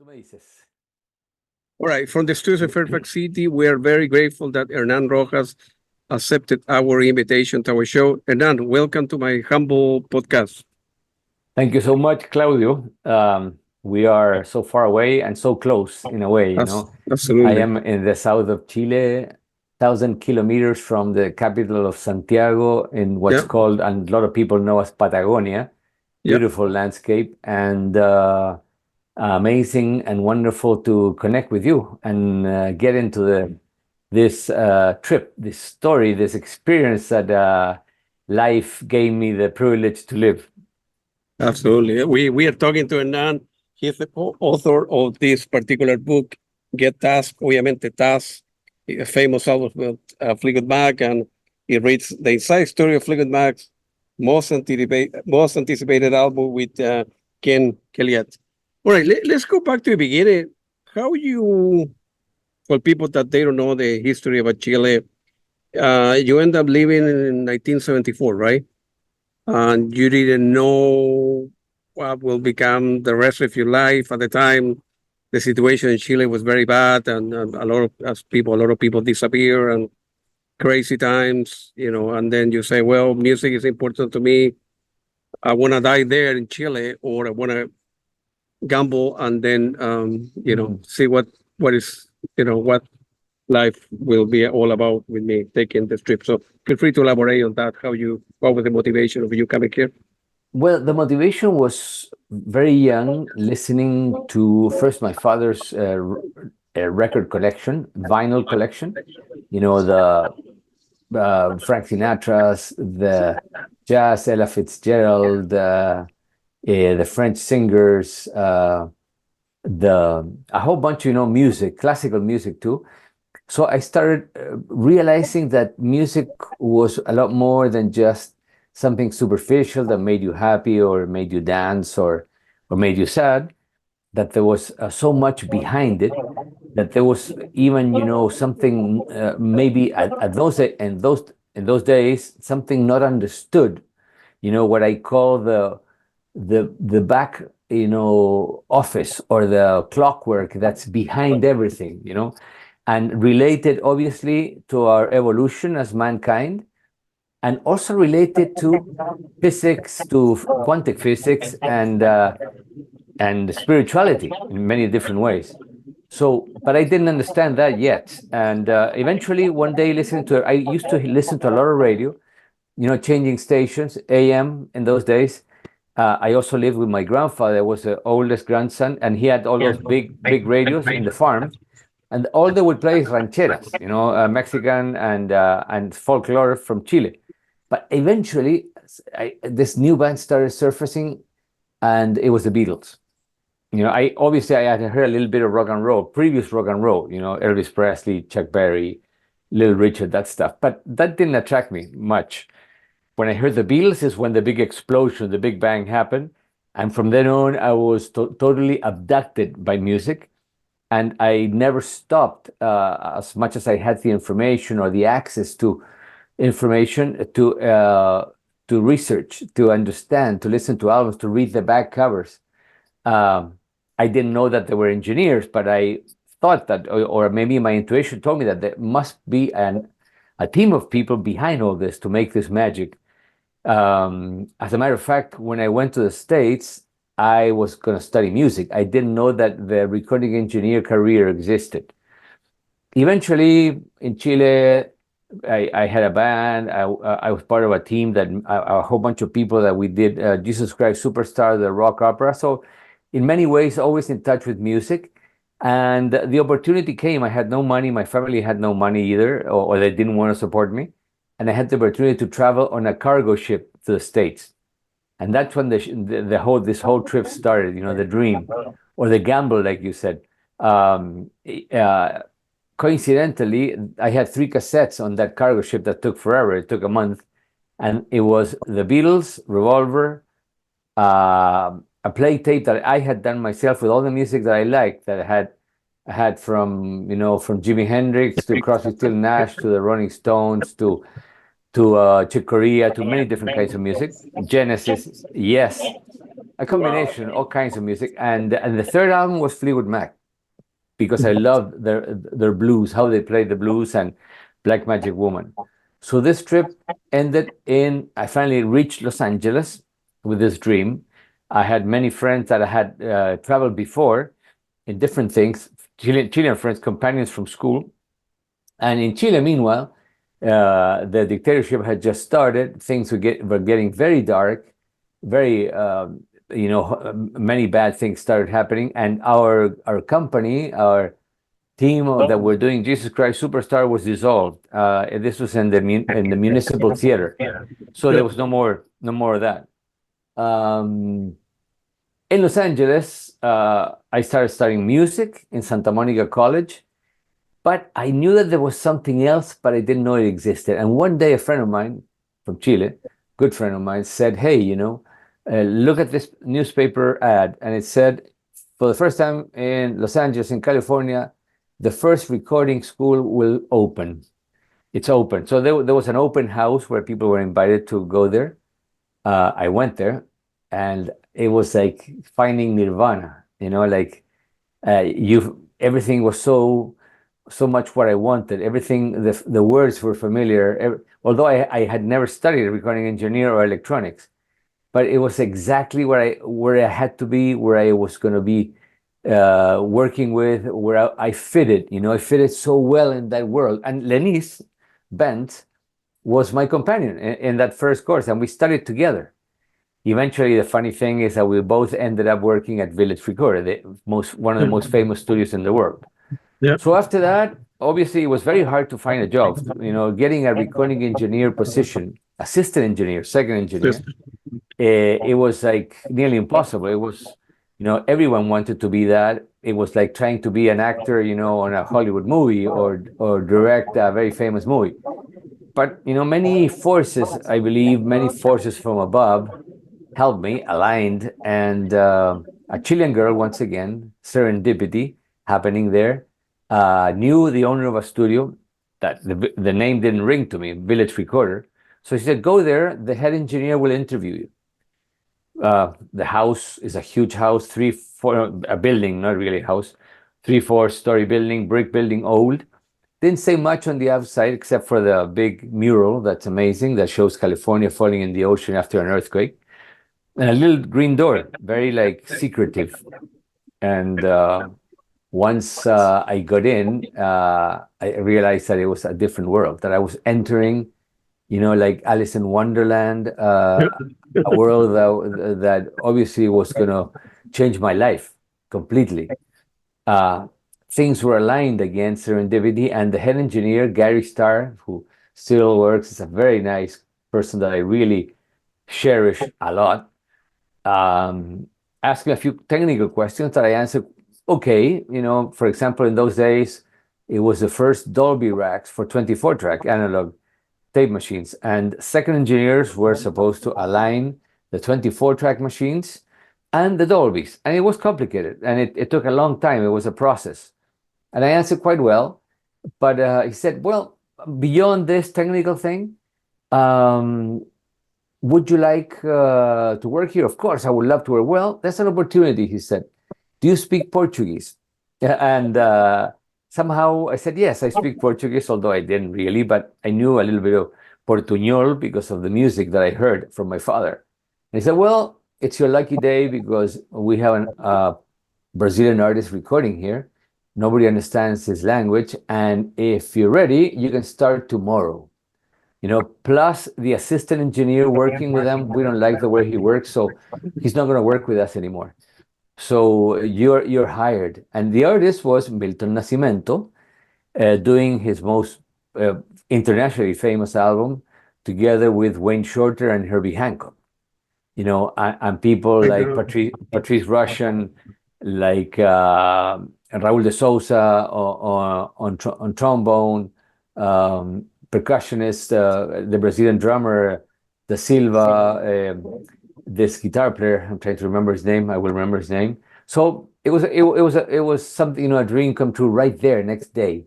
Tú me dices. All right, from the studios of Fairfax City, we are very grateful that Hernan Rojas accepted our invitation to our show. Hernan, welcome to my humble podcast. Thank you so much, Claudio. We are so far away and so close in a way, I Absolutely. am in the south of Chile, 1,000 kilometers from the capital of Santiago in what's Yeah, called, and a lot of people know as Patagonia. yeah, Beautiful landscape and amazing and wonderful to connect with you and get into this trip, this story, this experience that life gave me the privilege to live. absolutely. We are talking to Hernan. He's the author of this particular book, Get Tusk, obviamente Tusk, a famous album with Fleetwood Mac, and he reads the inside story of Fleetwood Mac's most anticipated album with Ken Caillat. All right, let's go back to the beginning. How you, for people that they don't know the history of Chile, you end up living in 1974, right? And you didn't know what will become the rest of your life. At the time, the situation in Chile was very bad, and a lot of people disappear, and crazy times, and then you say, well, music is important to me. I want to die there in Chile, or I want to gamble and then, see what is, what life will be all about with me taking this trip. So feel free to elaborate on that. What was the motivation of you coming here? Well, the motivation was very young, listening to first my father's record collection, vinyl collection, the Frank Sinatra's, the jazz, Ella Fitzgerald, the French singers, a whole bunch of, music, classical music too. So I started realizing that music was a lot more than just something superficial that made you happy or made you dance or made you sad, that there was so much behind it, that there was even, something maybe at those days, something not understood, what I call the back, office or the clockwork that's behind everything, and related obviously to our evolution as mankind, and also related to physics, to quantum physics, and spirituality in many different ways. So, but I didn't understand that yet. And eventually, one day, I used to listen to a lot of radio, changing stations, AM in those days. I also lived with my grandfather. I was the oldest grandson, and he had all those big radios in the farm. And all they would play is rancheras, Mexican and folklore from Chile. But eventually, this new band started surfacing, and it was the Beatles. I had heard a little bit of rock and roll, previous rock and roll, Elvis Presley, Chuck Berry, Little Richard, that stuff. But that didn't attract me much. When I heard the Beatles is when the big explosion, the big bang happened. And from then on, I was totally abducted by music. And I never stopped, as much as I had the information or the access to information, to research, to understand, to listen to albums, to read the back covers. I didn't know that they were engineers, but I thought that, or maybe my intuition told me that there must be a team of people behind all this to make this magic. As a matter of fact, when I went to the States, I was going to study music. I didn't know that the recording engineer career existed. Eventually, in Chile, I had a band. I was part of a team that a whole bunch of people that we did Jesus Christ Superstar, the rock opera. So in many ways, always in touch with music. And the opportunity came. I had no money. My family had no money either, or they didn't want to support me. And I had the opportunity to travel on a cargo ship to the States. And that's when this whole trip started, the dream or the gamble, like you said. Coincidentally, I had 3 cassettes on that cargo ship that took forever. It took a month. And it was the Beatles, Revolver, a play tape that I had done myself with all the music that I liked, that I had from Jimi Hendrix to Crosby, Still Nash to the Rolling Stones to Chick Corea, to many different kinds of music. Genesis, yes. a combination, all kinds of music. And the third album was Fleetwood Mac, because I loved their blues, how they played the blues, and Black Magic Woman. So this trip ended in, I finally reached Los Angeles with this dream. I had many friends that I had traveled before in different things, Chilean friends, companions from school. And in Chile, meanwhile, the dictatorship had just started. Things were getting very dark, very, many bad things started happening. And our company, our team that were doing Jesus Christ Superstar was dissolved. This was in the municipal theater, so there was no more of that. In Los Angeles, I started studying music in Santa Monica College, but I knew that there was something else, but I didn't know it existed. And one day, a friend of mine from Chile, good friend of mine, said, "Hey, look at this newspaper ad," and it said, for the first time in Los Angeles, in California, the first recording school will open. It's open. So there was an open house where people were invited to go there. I went there, and it was like finding nirvana. Everything was so much what I wanted. Everything, the words were familiar. Although I had never studied recording engineer or electronics, but it was exactly where I had to be, where I was going to be working with, where I fitted. I fitted so well in that world. And Lenise Bent was my companion in that first course, and we studied together. Eventually, the funny thing is that we both ended up working at Village Recorder, one of the most famous studios in the world. Yeah. So after that, obviously, it was very hard to find a job. Getting a recording engineer position, assistant engineer, second engineer, it was like nearly impossible. It was, everyone wanted to be that. It was like trying to be an actor, on a Hollywood movie or direct a very famous movie. But, many forces, I believe, many forces from above helped me, aligned, and a Chilean girl, once again, serendipity happening there, knew the owner of a studio that the name didn't ring to me, Village Recorder. So she said, "Go there, the head engineer will interview you." The house is a huge house, a building, not really a house, 3-4 story building, brick building, old. Didn't say much on the outside except for the big mural that's amazing that shows California falling in the ocean after an earthquake, and a little green door, very like secretive. And once I got in, I realized that it was a different world, that I was entering, like Alice in Wonderland, a world that obviously was going to change my life completely. Things were aligned again, serendipity, and the head engineer, Gary Starr, who still works, is a very nice person that I really cherish a lot. Asked me a few technical questions that I answered okay. For example, in those days, it was the first Dolby racks for 24-track analog tape machines, and second engineers were supposed to align the 24-track machines and the Dolbys, and it was complicated, and it took a long time. It was a process, and I answered quite well. But he said, "Well, beyond this technical thing, would you like to work here?" "Of course, I would love to work." "Well, that's an opportunity," he said. "Do you speak Portuguese?" And somehow I said, "Yes, I speak Portuguese," although I didn't really, but I knew a little bit of Portuñol because of the music that I heard from my father. And he said, "Well, it's your lucky day because we have a Brazilian artist recording here. Nobody understands his language. And if you're ready, you can start tomorrow. Plus the assistant engineer working with them, we don't like the way he works, so he's not going to work with us anymore. So you're hired." And the artist was Milton Nascimento, doing his most internationally famous album together with Wayne Shorter and Herbie Hancock. And people like Patrice Rushen, like Raul de Souza on trombone, percussionist, the Brazilian drummer, Da Silva, this guitar player. I'm trying to remember his name. I will remember his name. So it was something, a dream come true right there next day.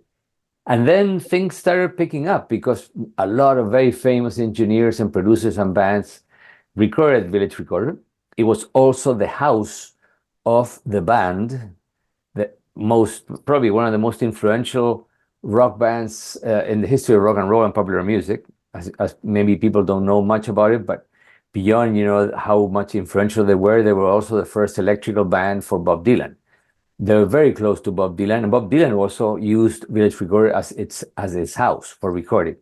And then things started picking up because a lot of very famous engineers and producers and bands recorded Village Recorder. it was also the house of the band, probably one of the most influential rock bands in the history of rock and roll and popular music. As maybe people don't know much about it, but beyond how much influential they were also the first electrical band for Bob Dylan. They were very close to Bob Dylan, and Bob Dylan also used Village Recorder as his house for recording,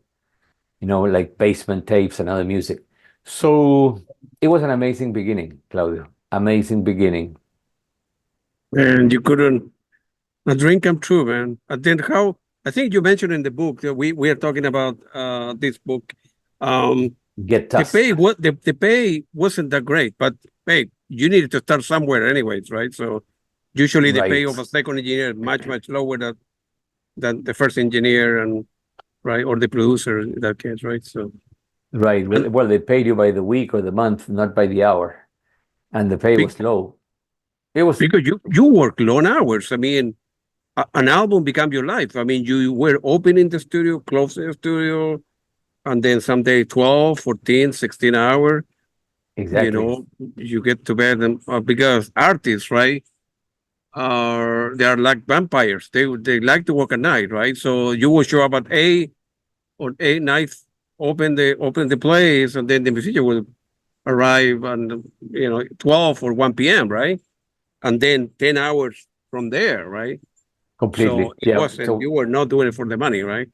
like basement tapes and other music. So it was an amazing beginning, Claudio. Amazing beginning. And you couldn't a dream come true, man. And then how I think you mentioned in the book that we are talking about this book. Get the Tusk. pay the pay wasn't that great, but hey, you needed to start somewhere anyways, right? So usually the pay of a second engineer is much lower than the first engineer and right or the producer in that case, right? So right. Well, they paid you by the week or the month, not by the hour, and the pay was low. It was because you work long hours. I mean, an album became your life. I mean, you were opening the studio, closing the studio, and then someday 12, 14, 16 hours. exactly You get to bed and because artists, right? They are like vampires. They like to work at night, right? So you will show up at 8 or 8 9, open the place, and then the musician will arrive and 12 or 1 p.m., right? And then 10 hours from there, right? completely. So it Yeah. wasn't you were not doing it for the money, right?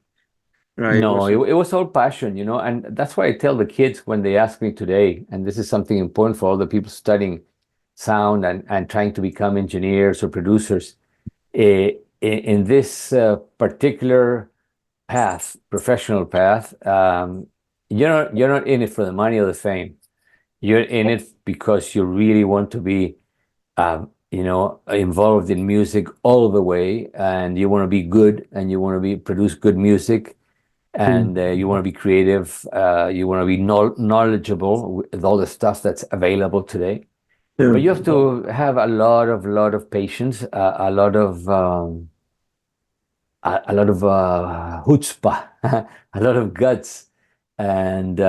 Right. No, it was all passion, and that's why I tell the kids when they ask me today, and this is something important for all the people studying sound and trying to become engineers or producers, in this particular path, professional path, you're not in it for the money or the fame. You're in it because you really want to be, involved in music all the way, and you want to be good, and you want to produce good music, and you want to be creative. You want to be knowledgeable with all the stuff that's available today. Yeah. But you have to have a lot of patience, a lot of chutzpah, a lot of guts, and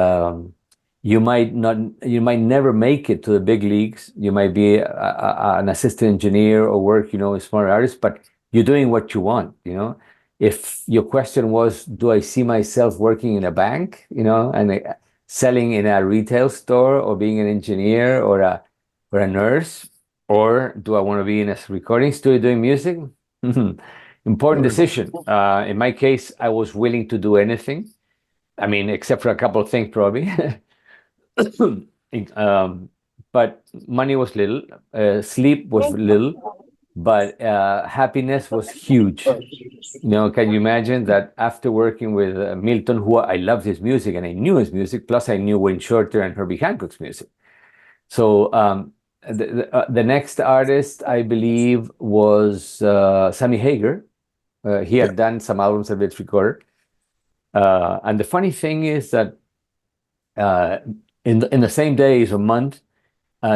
you might never make it to the big leagues. You might be an assistant engineer or work, with smaller artists, but you're doing what you want. If your question was, do I see myself working in a bank, and selling in a retail store, or being an engineer or a nurse, or do I want to be in a recording studio doing music? Important decision. In my case, I was willing to do anything. I mean, except for a couple of things, probably. But money was little, sleep was little, but happiness was huge. Can you imagine that after working with Milton, who I loved his music and I knew his music, plus I knew Wayne Shorter and Herbie Hancock's music. So the next artist, I believe, was Sammy Hagar. He had done some albums at Village Recorder. And the funny thing is that in the same days or month,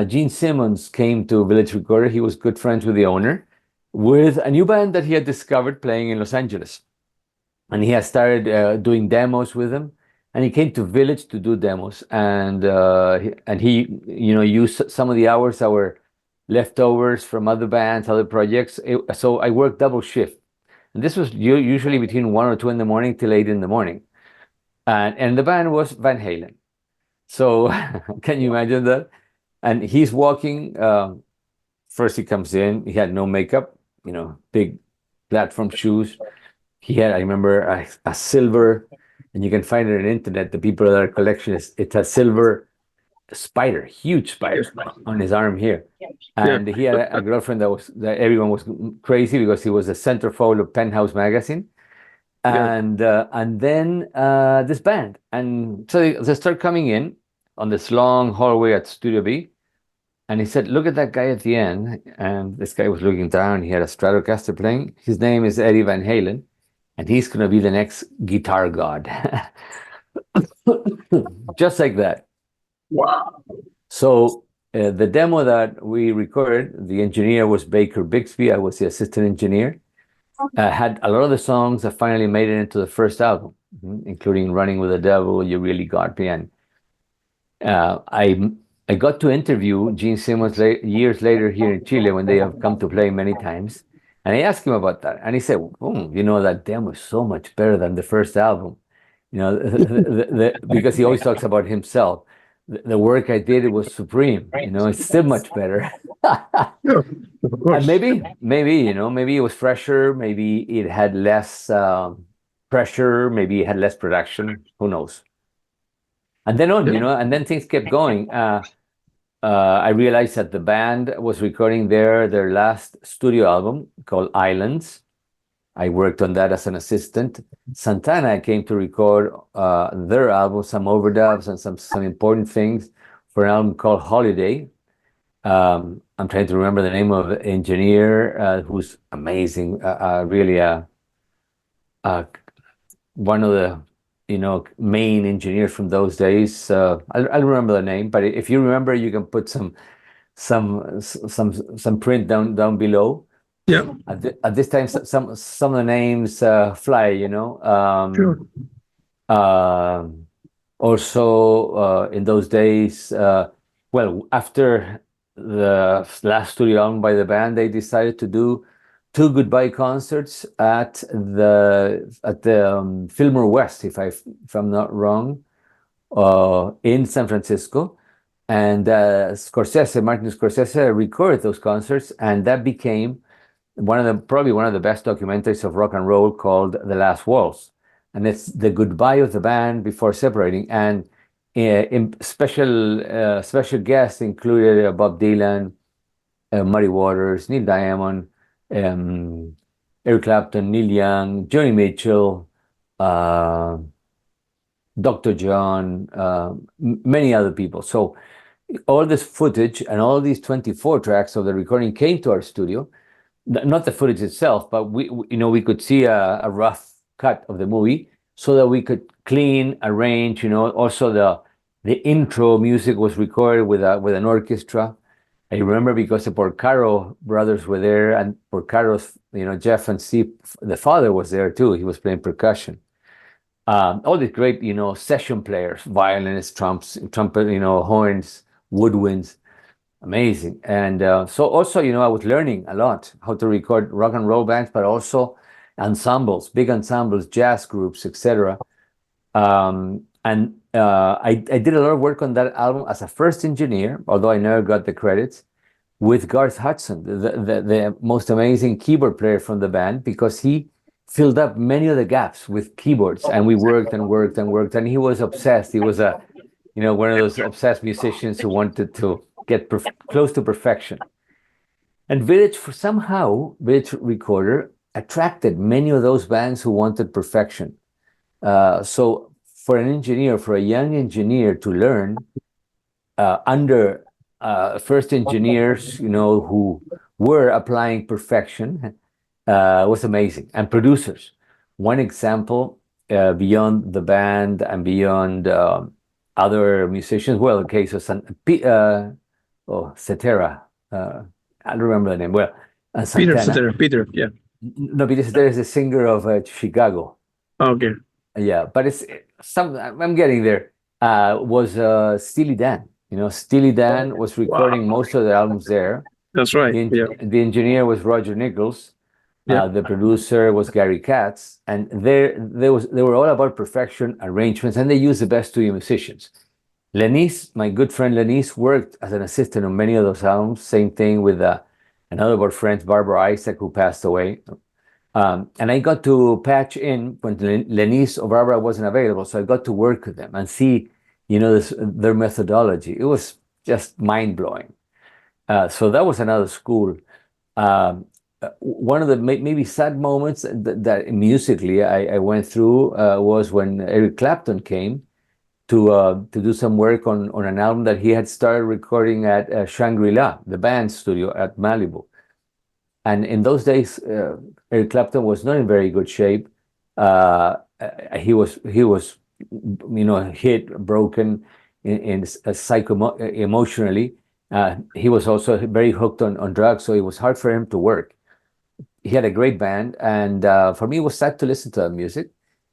Gene Simmons came to Village Recorder. He was good friends with the owner, with a new band that he had discovered playing in Los Angeles. And he had started doing demos with them. And he came to Village to do demos. And he used some of the hours that were leftovers from other bands, other projects. So I worked double shift. And this was usually between 1 or 2 in the morning till 8 in the morning. And the band was Van Halen. So can you imagine that? And he's walking. First he comes in. He had no makeup, big platform shoes. He had, I remember, a silver, and you can find it on the internet. The people that are collectionists, it's a silver spider, huge spider on his arm here. And he had a girlfriend that everyone was crazy because he was the centerfold of Penthouse magazine. And then this band. And so they start coming in on this long hallway at Studio B. And he said, look at that guy at the end. And this guy was looking down. He had a Stratocaster playing. His name is Eddie Van Halen. And he's going to be the next guitar god. Just like that. Wow. So the demo that we recorded, the engineer was Baker Bixby. I was the assistant engineer. Had a lot of the songs that finally made it into the first album, including Running with the Devil, You Really Got Me. And I got to interview Gene Simmons years later here in Chile when they have come to play many times. And I asked him about that. And he said, that demo is so much better than the first album. Because he always talks about himself. The work I did, it was supreme. It's still much better. Yeah, of And course. maybe it was fresher. Maybe it had less pressure. Maybe it had less production. Who knows? And then on, Yeah. and then things kept going. I realized that the band was recording their last studio album called Islands. I worked on that as an assistant. Santana came to record their album, some overdubs and some important things for an album called Holiday. I'm trying to remember the name of the engineer who's amazing, really one of the main engineers from those days. I'll remember the name, but if you remember, you can put some print down below. Yeah. At this time, some of the names fly. Sure. Also, in those days, well, after the last studio album by the band, they decided to do two goodbye concerts at the Fillmore West, if I'm not wrong, in San Francisco. And Martin Scorsese recorded those concerts, and that became probably one of the best documentaries of rock and roll, called The Last Waltz. And it's the goodbye of the band before separating. And special guests included Bob Dylan, Muddy Waters, Neil Diamond, Eric Clapton, Neil Young, Joni Mitchell, Dr. John, many other people. So all this footage and all these 24 tracks of the recording came to our studio. Not the footage itself, but we could see a rough cut of the movie so that we could clean, arrange. Also the intro music was recorded with an orchestra. I remember because the Porcaro brothers were there, and Porcaro's, Jeff and Steve, the father, was there too. He was playing percussion. All these great, session players, violinists, trumpet, horns, woodwinds. Amazing. And so also, I was learning a lot how to record rock and roll bands, but also ensembles, big ensembles, jazz groups, etc. And I did a lot of work on that album as a first engineer, although I never got the credits, with Garth Hudson, the most amazing keyboard player from the band, because he filled up many of the gaps with keyboards, and we worked and worked and worked, and he was obsessed. He was one of those obsessed musicians who wanted to get close to perfection. And Village Recorder attracted many of those bands who wanted perfection. So for a young engineer to learn under first engineers, who were applying perfection, was amazing. And producers. One example, beyond the band and beyond other musicians, well, the case of Cetera. I don't remember the name. Well, Santana. Peter, yeah. No, Peter Cetera is the singer of Chicago. Okay. Yeah, but I'm getting there. Was Steely Dan. Steely Dan was recording most of the albums there. That's right. The engineer was Roger Nichols. Yeah. The producer was Gary Katz, and they were all about perfection, arrangements, and they used the best studio musicians. Lenise, my good friend Lenise, worked as an assistant on many of those albums. Same thing with another of our friends, Barbara Isaac, who passed away. And I got to patch in when Lenise or Barbara wasn't available, so I got to work with them and see, their methodology. It was just mind-blowing. So that was another school. One of the maybe sad moments that musically I went through was when Eric Clapton came to do some work on an album that he had started recording at Shangri-La, the band studio at Malibu. And in those days, Eric Clapton was not in very good shape. He was hit, broken in emotionally. He was also very hooked on drugs, so it was hard for him to work. He had a great band, and for me, it was sad to listen to the music.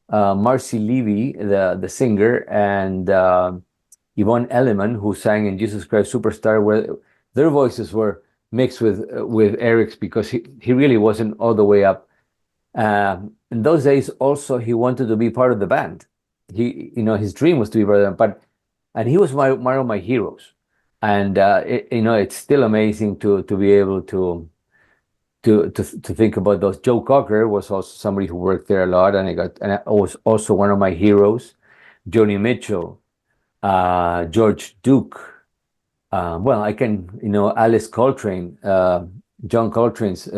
Marcy Levy, the singer, and Yvonne Elliman, who sang in Jesus Christ Superstar, where their voices were mixed with Eric's because he really wasn't all the way up. In those days, also he wanted to be part of the band. His dream was to be part of the band, and he was one of my heroes. And it's still amazing to be able to think about those. Joe Cocker was also somebody who worked there a lot, and I was also one of my heroes. Joni Mitchell, George Duke. Alice Coltrane, John Coltrane's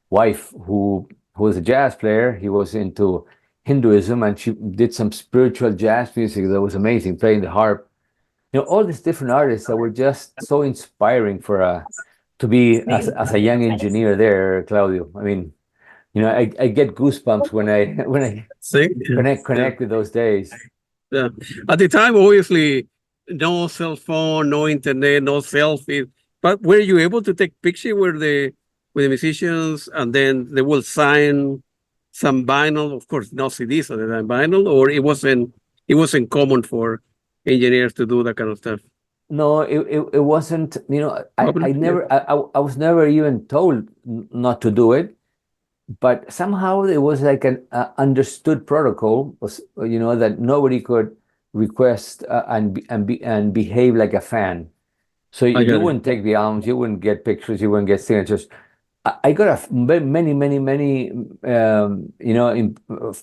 wife, who was a jazz player. He was into Hinduism, and she did some spiritual jazz music that was amazing, playing the harp. All these different artists that were just so inspiring to be as a young engineer there, Claudio. I mean, I get goosebumps when I See? connect with those days. Yeah. At the time, obviously, no cell phone, no internet, no selfies. But were you able to take pictures with the musicians, and then they will sign some vinyl? Of course, no CDs at the time, vinyl, or it wasn't common for engineers to do that kind of stuff. No, it wasn't. I Popular? never. I was never even told not to do it, but somehow it was like an understood protocol. That nobody could request and behave like a fan. So I you got it. wouldn't take the albums, you wouldn't get pictures, you wouldn't get signatures. I got many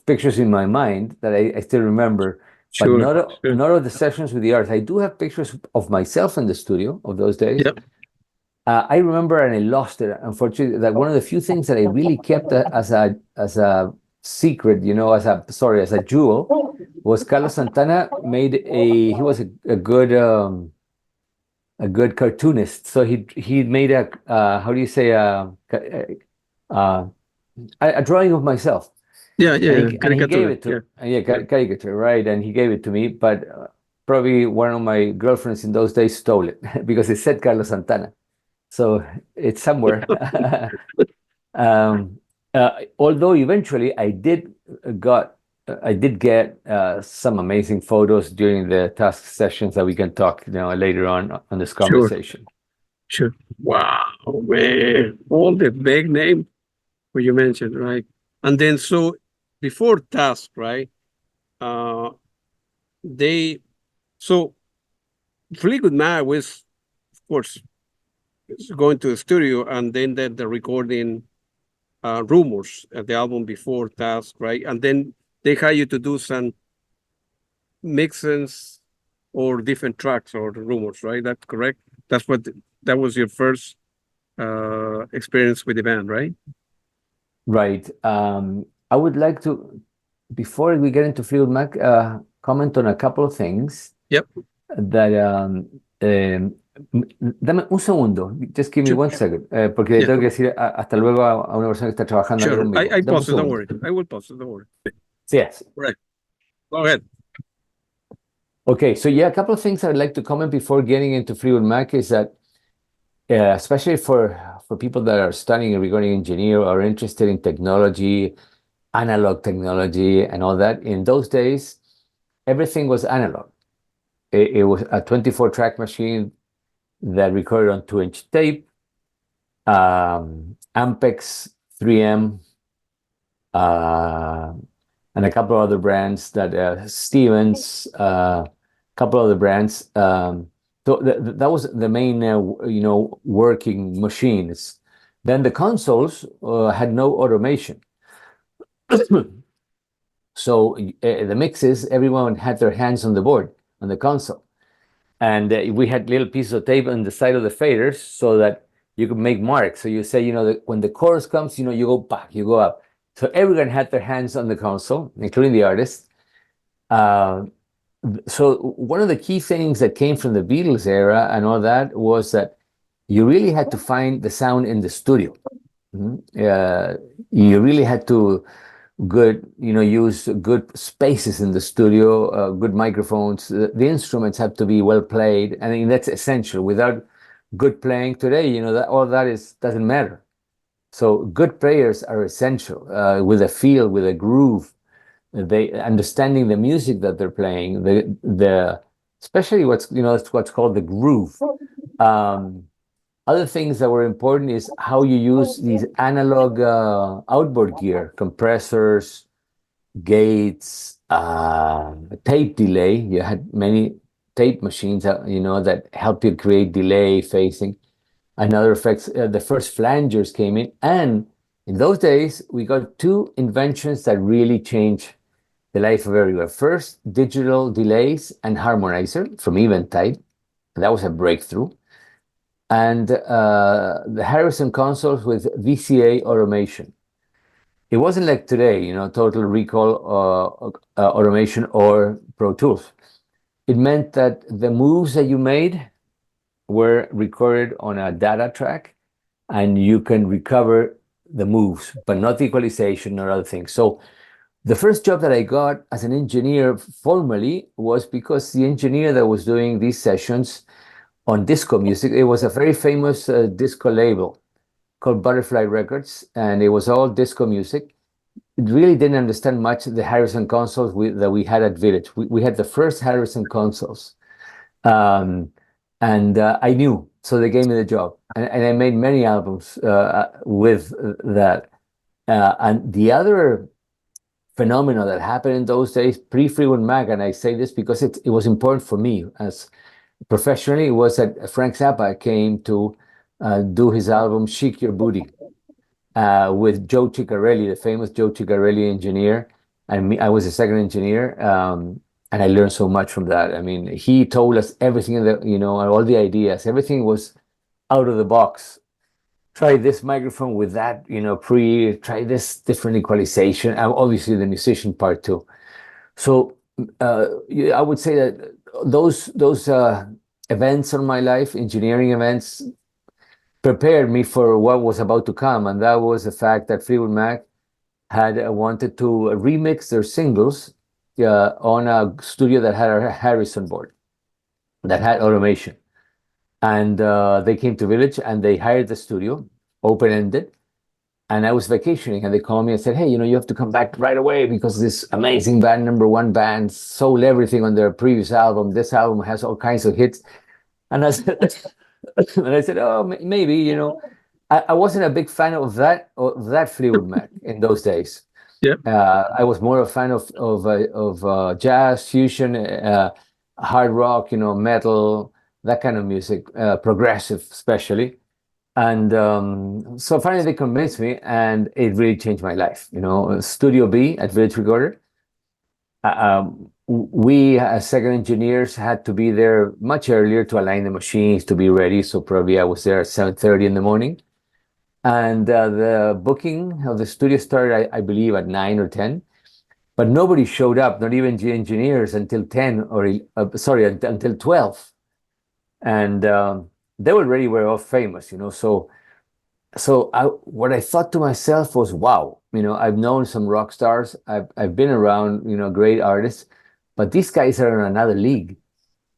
pictures in my mind that I still remember, but Sure, sure. not of the sessions with the artists. I do have pictures of myself in the studio of those days. Yep. I remember, and I lost it. Unfortunately, that one of the few things that I really kept as a secret, as a jewel, was Carlos Santana he was a good cartoonist. So he made how do you say a drawing of myself, Yeah, and he gave caricatura. it Yeah. caricature, right? And he gave it to me, but probably one of my girlfriends in those days stole it because it said Carlos Santana, so it's somewhere. Although eventually I did get some amazing photos during the Tusk sessions that we can talk later on this Sure, conversation. sure. Wow, man. All the big name who you mentioned, right? And then so before Tusk, right? Uh they so Fleetwood Mac was, of course, going to the studio, and then the recording Rumors, the album before Tusk, right? And then they hire you to do some mixes or different tracks or Rumors, right? That's correct. That was your first experience with the band, right? Right. I would like to, before we get into Fleetwood Mac, comment on a couple of things Yep. that dame un segundo, just give me Sure. 1 second, porque le Yeah. tengo que decir hasta luego a una persona que está trabajando aquí Sure. conmigo. I Dame un pause it, don't segundo. worry. I will pause it, don't worry. Yes. Right. Go ahead. Okay, so yeah, a couple of things I'd like to comment before getting into Fleetwood Mac is that, especially for people that are studying a recording engineer or interested in technology, analog technology, and all that, in those days, everything was analog. It was a 24-track machine that recorded on 2-inch tape, Ampex, 3M, and a couple of other brands that Stevens, a couple of other brands. So that was the main, working machines. Then the consoles had no automation. So the mixes, everyone had their hands on the board, on the console. And we had little pieces of tape on the side of the faders so that you could make marks. So you say, when the chorus comes, you go back, you go up. So everyone had their hands on the console, including the artist. So one of the key things that came from the Beatles era and all that was that you really had to find the sound in the studio. You really had to use good spaces in the studio, good microphones. The instruments have to be well played. I mean, that's essential. Without good playing today, that all that doesn't matter. So good players are essential, with a feel, with a groove. They understanding the music that they're playing, the especially what's called the groove. Um, Other things that were important is how you use these analog outboard gear, compressors, gates, tape delay. You had many tape machines that help you create delay, phasing, and other effects. The first flangers came in, and in those days we got two inventions that really changed the life of everyone. First, digital delays and harmonizer from Eventide. That was a breakthrough. And the Harrison consoles with VCA automation. It wasn't like today, Total Recall automation or Pro Tools. It meant that the moves that you made were recorded on a data track, and you can recover the moves, but not the equalization or other things. So the first job that I got as an engineer formally was because the engineer that was doing these sessions on disco music, it was a very famous disco label called Butterfly Records, and it was all disco music. It really didn't understand much the Harrison consoles that we had at Village. We had the first Harrison consoles, um, and I knew, so they gave me the job, and I made many albums with that. And the other phenomena that happened in those days, pre-Fleetwood Mac, and I say this because it was important for me as professionally, was that Frank Zappa came to do his album Shake Your Booty with Joe Ciccarelli, the famous Joe Ciccarelli engineer, and me. I was the second engineer, and I learned so much from that. I mean, he told us everything all the ideas. Everything was out of the box. Try this microphone with that, try this different equalization, and obviously the musician part too. So I would say that those events in my life, engineering events, prepared me for what was about to come, and that was the fact that Fleetwood Mac had wanted to remix their singles on a studio that had a Harrison board that had automation, and they came to Village and they hired the studio, open-ended. And I was vacationing, and they called me and said, "Hey, you have to come back right away because this amazing band, number one band, sold everything on their previous album. This album has all kinds of hits." And I said, "Oh, maybe." I wasn't a big fan of that Fleetwood Mac in those days. Yeah. I was more a fan of jazz, fusion, hard rock, metal, that kind of music, progressive, especially. And so finally they convinced me, and it really changed my life. Studio B at Village Recorder. We as second engineers had to be there much earlier to align the machines to be ready. So probably I was there at 7:30 in the morning, and the booking of the studio started, I believe, at 9 or 10. But nobody showed up, not even the engineers, until 10 or until 12, and they already were all famous. So what I thought to myself was, wow, I've known some rock stars, I've been around, great artists, but these guys are in another league.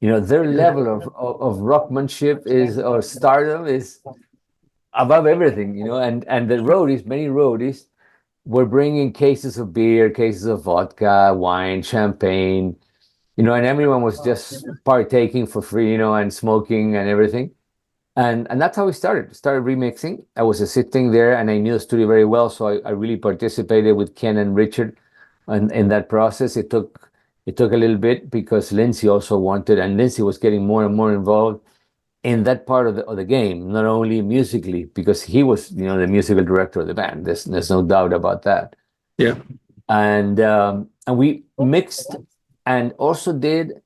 Their level of rockmanship or stardom is above everything, and many roadies were bringing cases of beer, cases of vodka, wine, champagne, and everyone was just partaking for free, and smoking and everything. And that's how we started remixing. I was sitting there, and I knew the studio very well, so I really participated with Ken and Richard in that process. It took a little bit because Lindsay also wanted, and Lindsay was getting more and more involved in that part of the game, not only musically, because he was the musical director of the band. There's no doubt about that. Yeah. And we mixed and also did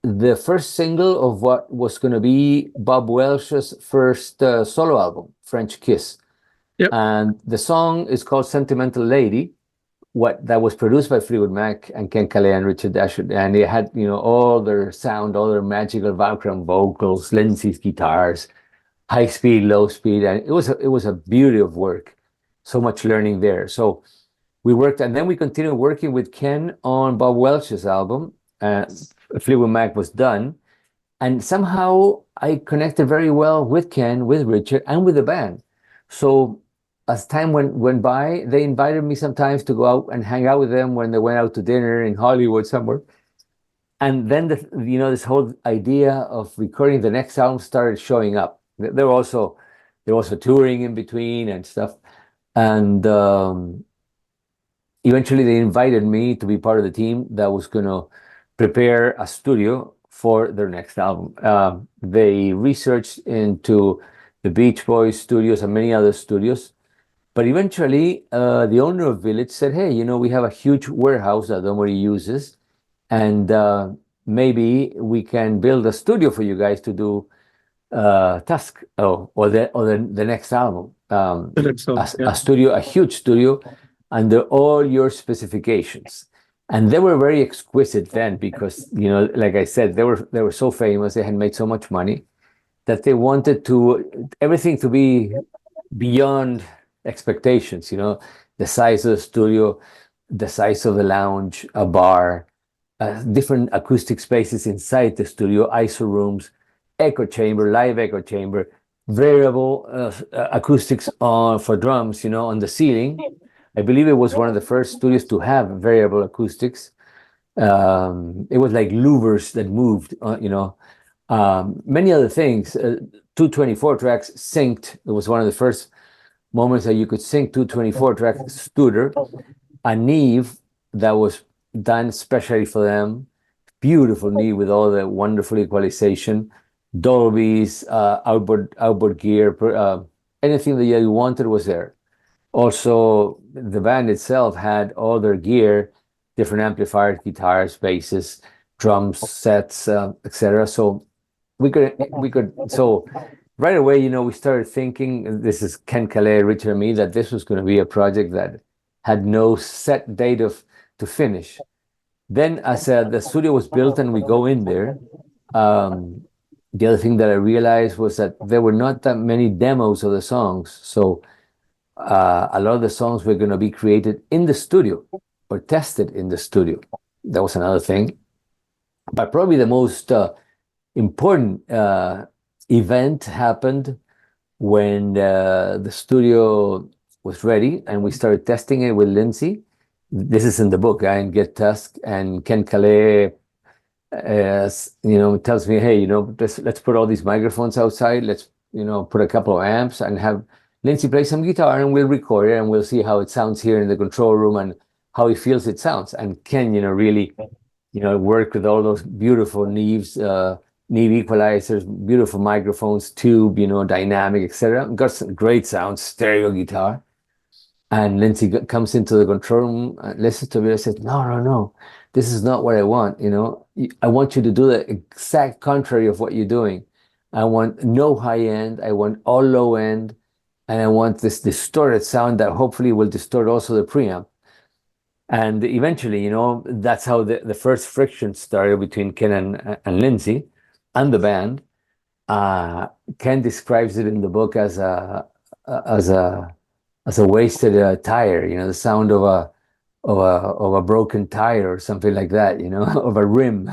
the first single of what was going to be Bob Welch's first solo album, French Kiss. Yep. And the song is called Sentimental Lady, that was produced by Fleetwood Mac and Ken Caillat and Richard Dashwood. And it had, all their sound, all their magical background vocals, Lindsay's guitars, high speed, low speed. And it was a beauty of work. So much learning there. So we worked, and then we continued working with Ken on Bob Welch's album. Fleetwood Mac was done, and somehow I connected very well with Ken, with Richard, and with the band. So as time went by, they invited me sometimes to go out and hang out with them when they went out to dinner in Hollywood somewhere. And then this whole idea of recording the next album started showing up. There were also touring in between and stuff, and eventually they invited me to be part of the team that was going to prepare a studio for their next album. They researched into the Beach Boys studios and many other studios, but eventually the owner of Village said, hey, we have a huge warehouse that nobody uses, and maybe we can build a studio for you guys to do Tusk, or the next album. A studio, a huge studio, under all your specifications. And they were very exquisite then because, like I said, they were so famous, they had made so much money that they wanted everything to be beyond expectations, the size of the studio, the size of the lounge, a bar, different acoustic spaces inside the studio, ISO rooms, echo chamber, live echo chamber, variable acoustics for drums, on the ceiling. I believe it was one of the first studios to have variable acoustics. It was like louvers that moved, many other things. 224 tracks synced. It was one of the first moments that you could sync 224 tracks Studer, a Neve that was done specially for them. Beautiful Neve with all the wonderful equalization, Dolby's, outboard gear, anything that you wanted was there. Also, the band itself had all their gear, different amplifiers, guitars, basses, drums, sets, etc. So so right away, we started thinking, this is Ken Caillat, Richard, and me, that this was going to be a project that had no set date to finish. Then as the studio was built and we go in there, the other thing that I realized was that there were not that many demos of the songs. So a lot of the songs were going to be created in the studio or tested in the studio. That was another thing. But probably the most important event happened when the studio was ready and we started testing it with Lindsay. This is in the book, in Get Tusk, and Ken Caillat, tells me, hey, let's put all these microphones outside. Let's, put a couple of amps and have Lindsay play some guitar and we'll record it and we'll see how it sounds here in the control room and how he feels it sounds. And Ken, really, worked with all those beautiful Neves, Neve equalizers, beautiful microphones, tube, dynamic, etc. Got some great sound, stereo guitar. And Lindsay comes into the control room, listens to me, and says, no, this is not what I want. I want you to do the exact contrary of what you're doing. I want no high end, I want all low end, and I want this distorted sound that hopefully will distort also the preamp. And eventually, that's how the first friction started between Ken and Lindsay and the band. Ken describes it in the book as a wasted tire, the sound of a broken tire or something like that, of a rim,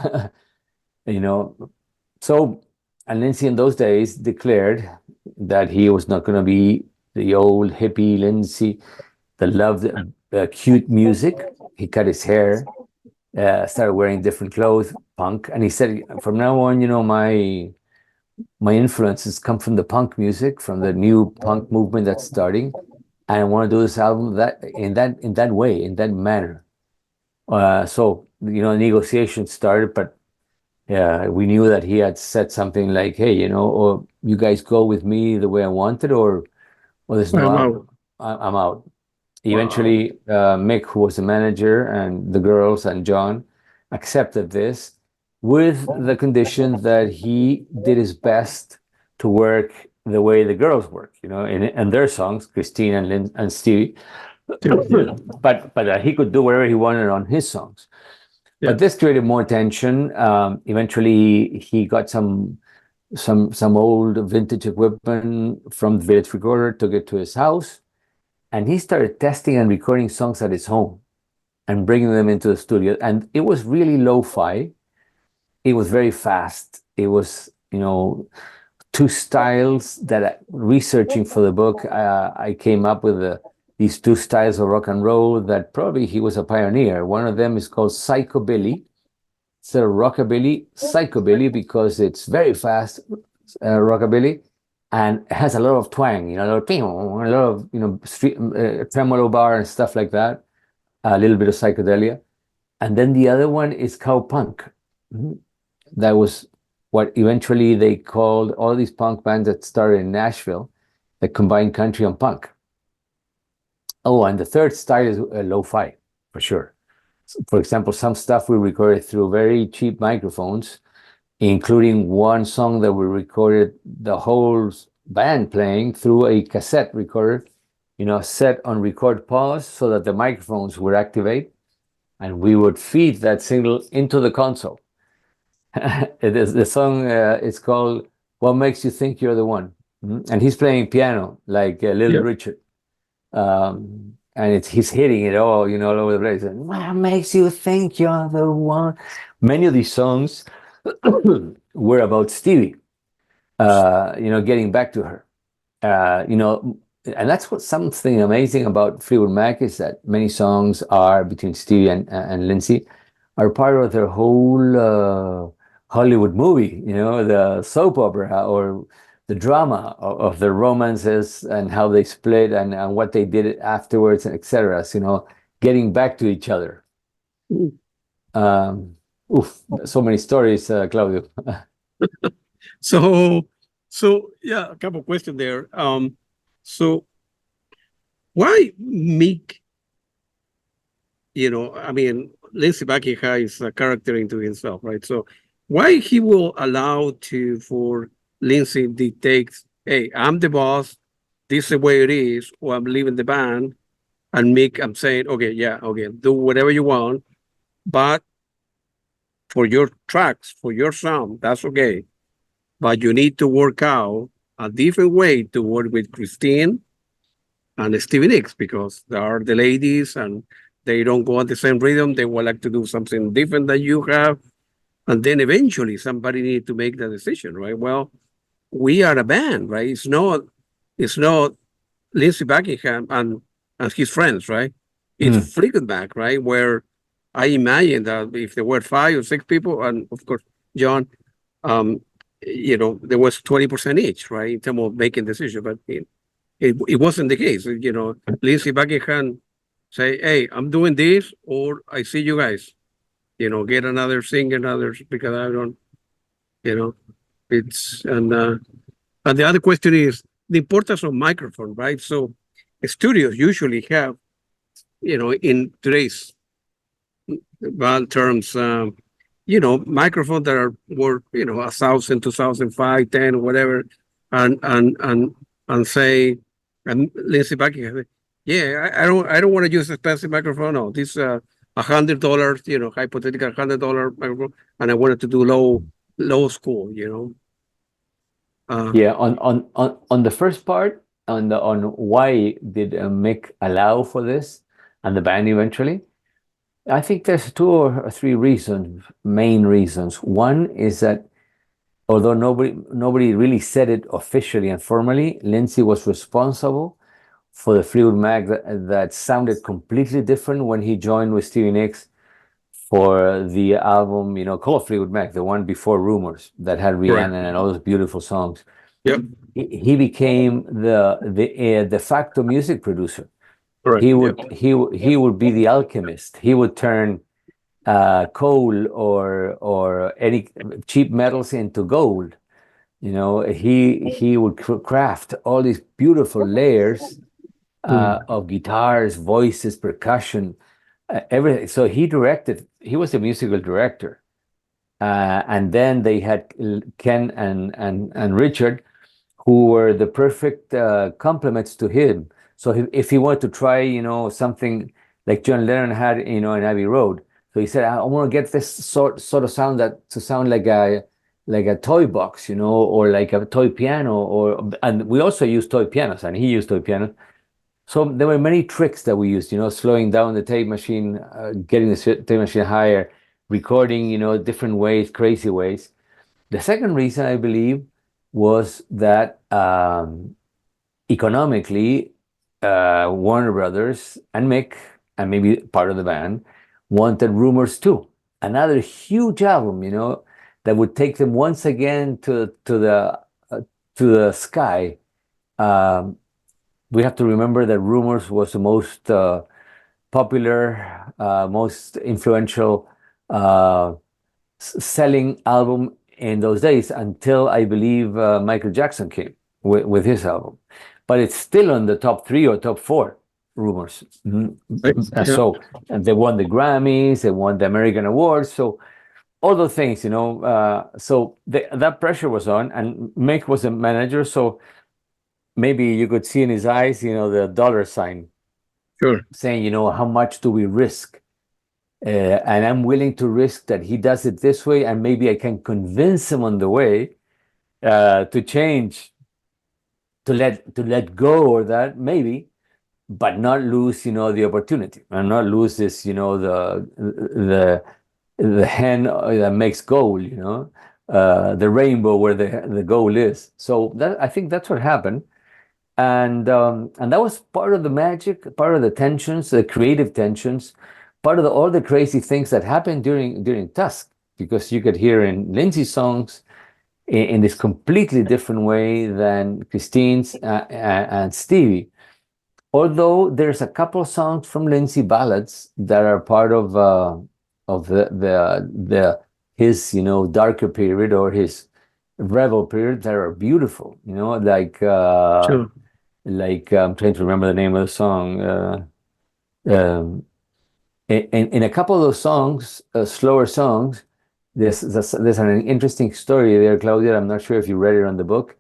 So, and Lindsay in those days declared that he was not going to be the old hippie Lindsay that loved cute music. He cut his hair, started wearing different clothes, punk, and he said, from now on, my influences come from the punk music, from the new punk movement that's starting. And I want to do this album in that way, in that manner. So negotiations started, but we knew that he had said something like, "Hey, or you guys go with me the way I want it, or there's no album. I'm out." Eventually, Mick, who was the manager, and the girls and John accepted this with the condition that he did his best to work the way the girls work, in their songs, Christine and Stevie, but he could do whatever he wanted on his songs. Yeah. But this created more tension. Eventually, he got some old vintage equipment from the Village Recorder, took it to his house, and he started testing and recording songs at his home and bringing them into the studio. And it was really lo-fi. It was very fast. It was, two styles that, researching for the book, I came up with these two styles of rock and roll that probably he was a pioneer. One of them is called psychobilly, instead of rockabilly, psychobilly, because it's very fast rockabilly, and it has a lot of twang, you know, a lot of, you know, street, tremolo bar and stuff like that, a little bit of psychedelia. And then the other one is cowpunk. That was what eventually they called all these punk bands that started in Nashville that combined country and punk. Oh, and the third style is lo-fi, for sure. For example, some stuff we recorded through very cheap microphones, including one song that we recorded the whole band playing through a cassette recorder, you know, set on record pause so that the microphones would activate, and we would feed that signal into the console. It is, the song is called "What Makes You Think You're the One," and he's playing piano like Little Richard. And he's hitting it all, you know, all over the place. And, what makes you think you're the one? Many of these songs were about Stevie, you know, getting back to her. You know, and that's what something amazing about Fleetwood Mac is that many songs are between Stevie and Lindsay are part of their whole Hollywood movie, you know, the soap opera or the drama of the romances and how they split and what they did afterwards, etc. So, you know, getting back to each other. So many stories, Claudio. So yeah, a couple questions there. So why Mick? You know, I mean, Lindsey Buckingham is a character into himself, right? So why he will allow for Lindsey dictates, hey, I'm the boss, this is the way it is, or I'm leaving the band, and Mick, I'm saying, okay, yeah, okay, do whatever you want, but for your tracks, for your sound, that's okay. But you need to work out a different way to work with Christine and Stevie Nicks because they are the ladies and they don't go on the same rhythm. They would like to do something different than you have. And then eventually somebody need to make the decision, right? Well, we are a band, right? It's not Lindsey Buckingham and his friends, right? It's Fleetwood Mac, right? Where I imagine that if there were 5 or 6 people, and of course, John, you know, there was 20% each, right? In terms of making decisions, but it wasn't the case. You know, Lindsey Buckingham say, hey, I'm doing this, or I see you guys, you know, get another singer, another, because I don't, you know, it's, and the other question is the importance of microphone, right? So studios usually have, you know, in today's band terms, you know, microphones that are worth, you know, 1,000, 2,005, 10, whatever, and say, and Lindsey Buckingham, yeah, I don't want to use expensive microphone. No, this $100, you know, hypothetical $100 microphone, and I wanted to do low school, you know. Yeah, on the first part, on why did Mick allow for this and the band eventually, I think there's 2 or 3 reasons, main reasons. One is that although nobody really said it officially and formally, Lindsey was responsible for the Fleetwood Mac that sounded completely different when he joined with Stevie Nicks for the album, you know, called Fleetwood Mac, the one before Rumors that had Rihanna and all those beautiful songs. Yep. He became the de facto music producer. Correct. He would be the alchemist. He would turn coal or any cheap metals into gold. You know, he would craft all these beautiful layers of guitars, voices, percussion, everything. So he directed. He was a musical director, and then they had Ken and Richard, who were the perfect complements to him. So if he wanted to try, you know, something like John Lennon had, you know, in Abbey Road, so he said, I want to get this sort of sound to sound like a toy box, you know, or like a toy piano, and we also used toy pianos, and he used toy pianos. So there were many tricks that we used, you know, slowing down the tape machine, getting the tape machine higher, recording, you know, different ways, crazy ways. The second reason, I believe, was that economically, Warner Brothers and Mick, and maybe part of the band, wanted Rumors too. another huge album, that would take them once again to the sky. Um, we have to remember that Rumors was the most popular, most influential selling album in those days until I believe Michael Jackson came with his album. But it's still on the top 3 or top 4, Rumors. And Yeah. so and they won the Grammys, they won the American awards. So all those things, so that pressure was on, and Mick was a manager. So maybe you could see in his eyes, the dollar sign Sure. saying, how much do we risk? And I'm willing to risk that he does it this way, and maybe I can convince him on the way to change, to let go, or that maybe, but not lose, the opportunity, and not lose this, the hen that makes gold, the rainbow where the goal is. So that, I think that's what happened, and that was part of the magic, part of the tensions, the creative tensions, part of all the crazy things that happened during Tusk, because you could hear in Lindsay's songs in this completely different way than Christine's and Stevie. Although there's a couple of songs from Lindsay, ballads, that are part of his darker period, or his rebel period, that are beautiful. Sure. Like I'm trying to remember the name of the song. Um, in a couple of those songs, slower songs, there's an interesting story there, Claudia. I'm not sure if you read it on the book,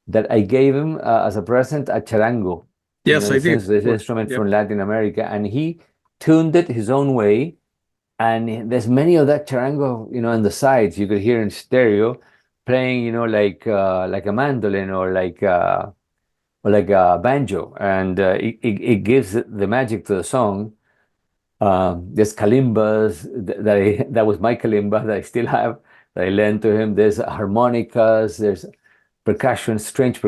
that I gave him as a present, a charango. Yes, I did. This Well, instrument yep. from Latin America, and he tuned it his own way. And there's many of that charango, in the sides. You could hear in stereo, playing, like a mandolin, or like a banjo, and it gives the magic to the song. There's kalimbas that was my kalimba that I still have, that I lent to him. There's harmonicas. There's percussion, strange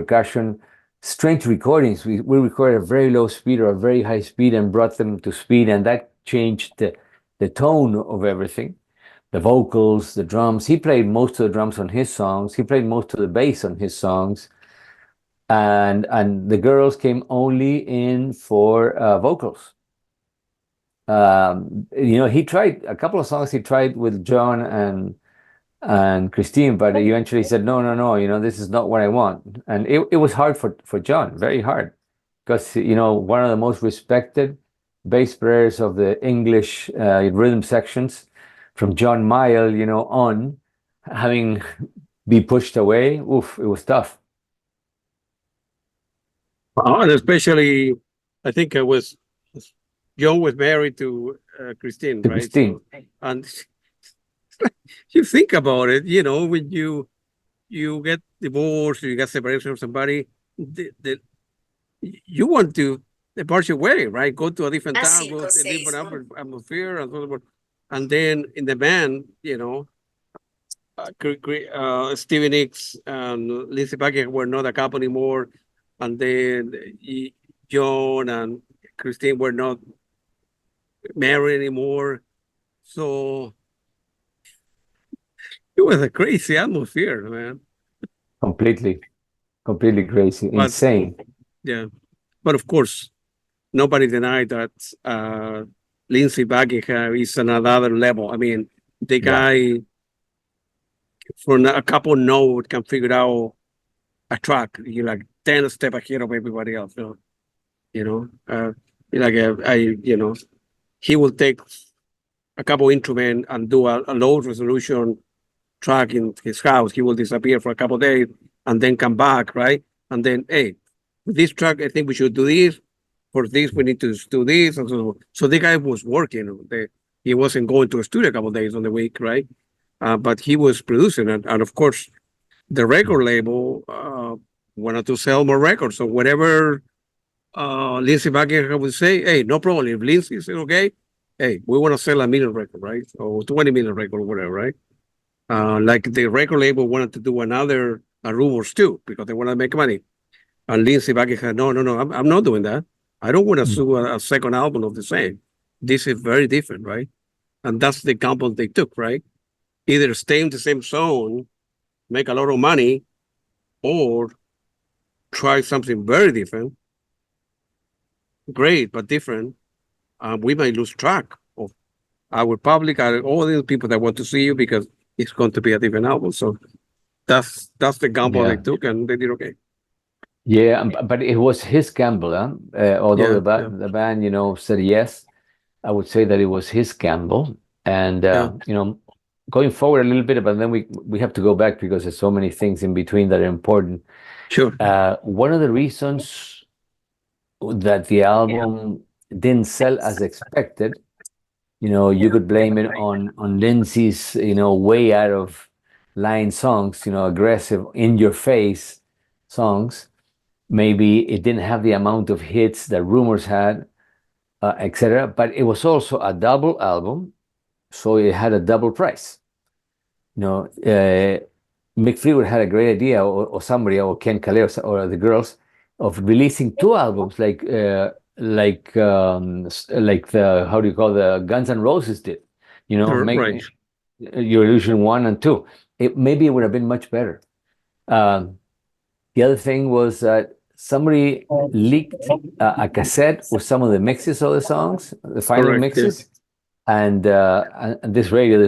recordings. We recorded at a very low speed or a very high speed and brought them to speed, and that changed the tone of everything. The vocals, the drums. He played most of the drums on his songs. He played most of the bass on his songs, and the girls came only in for vocals. He tried a couple of songs. He tried with John and Christine, but eventually said, no, no, no, this is not what I want. And it was hard for John, very hard, because, one of the most respected bass players of the English rhythm sections, from John Mayall, on, having be pushed away, oof, it was tough. And especially, I think Joe was married to Christine, To right? Christine. And you think about it, when you get divorced, or you get separation from somebody, you want to depart your way, right? Go to a different town, go to a different atmosphere, and so forth. And then in the band, Stevie Nicks and Lindsey Buckingham were not a couple anymore, and then John and Christine were not married anymore. So it was a crazy atmosphere, man. Completely crazy, But insane. yeah, but of course, nobody denied that Lindsey Buckingham is on another level. I mean, the guy from a couple notes can figure out a track. You're like 10 steps ahead of everybody else. He will take a couple instruments and do a low resolution track in his house. He will disappear for a couple of days and then come back, right? And then, hey, with this track, I think we should do this. For this, we need to do this. And so the guy was working. He wasn't going to a studio a couple of days on the week, right? But he was producing it. And of course, the record label wanted to sell more records. So whatever Lindsey Buckingham would say, hey, no problem. If Lindsey said, okay, hey, we want to sell 1 million record, right? Or 20 million record or whatever, right? Like the record label wanted to do another Rumors too, because they want to make money. And Lindsey Buckingham, no, I'm not doing that. I don't want to sue a second album of the same. This is very different, right? And that's the gamble they took, right? Either stay in the same zone, make a lot of money, or try something very different. Great, but different. We might lose track of our public and all the people that want to see you because it's going to be a different album. So that's the gamble they Yeah. took, and they did okay. Yeah, but it was his gamble, huh? Although Yeah, the yeah, the band, said yes, I would say that it was his gamble. And yeah. going forward a little bit, but then we have to go back because there's so many things in between that are important. Sure. One of the reasons that the album didn't sell as expected, you could blame it on Lindsay's, way out of line songs, aggressive, in your face songs. Maybe it didn't have the amount of hits that Rumors had, etc. But it was also a double album, so it had a double price. Mick Fleetwood had a great idea, or somebody, or Ken Caillat, or the girls, of releasing two albums, like the, how do you call, the Guns N' Roses did. Right. Make Your Illusion 1 and 2. Maybe it would have been much better. The other thing was that somebody leaked a cassette with some of the mixes of the songs, the final Correct. mixes, and this radio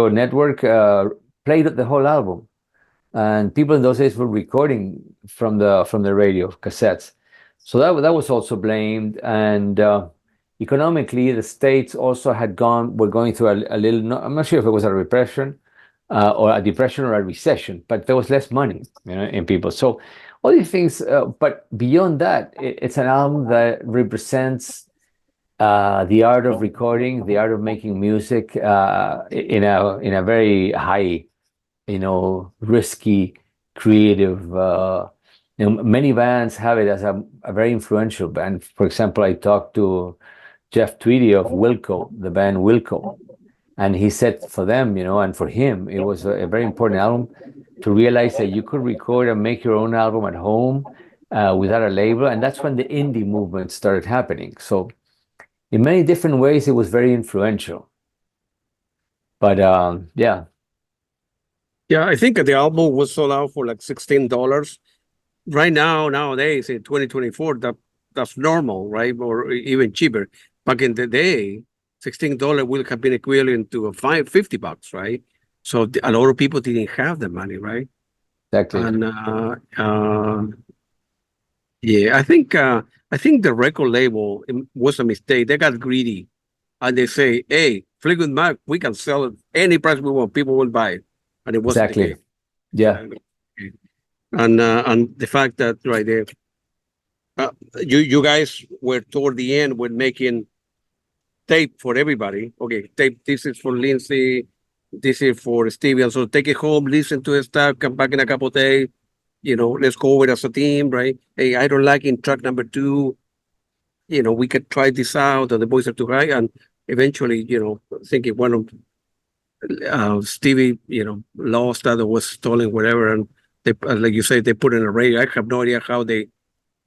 network played the whole album. And people in those days were recording from the radio cassettes, so that was also blamed. And economically, the states also were going through a little. I'm not sure if it was a repression, or a depression or a recession, but there was less money, in people. So all these things. But beyond that, it's an album that represents the art of recording, the art of making music in a very high, risky, creative. Many bands have it as a very influential band. For example, I talked to Jeff Tweedy of Wilco, the band Wilco, and he said for them, and for him, it was a very important album to realize that you could record and make your own album at home without a label, and that's when the indie movement started happening. So in many different ways, it was very influential. But yeah. Yeah, I think the album was sold out for like $16. Right now, nowadays in 2024, that's normal, right? Or even cheaper. Back in the day, $16 will have been equivalent to $50, right? So a lot of people didn't have the money, right? Exactly. And yeah, I think the record label was a mistake. They got greedy, and they say, "Hey, Fleetwood Mac, we can sell it any price we want. People will buy it," and it wasn't the Exactly. case. Yeah. And the fact that right there, you guys were toward the end when making tape for everybody. Okay, tape. This is for Lindsay. This is for Stevie. And so take it home, listen to it, stuff. Come back in a couple of days. Let's go over it as a team, right? Hey, I don't like in track number 2. We could try this out, and the boys are too high. And eventually, thinking one of Stevie, lost that or was stolen, whatever. And they, like you say, they put in a radio. I have no idea how they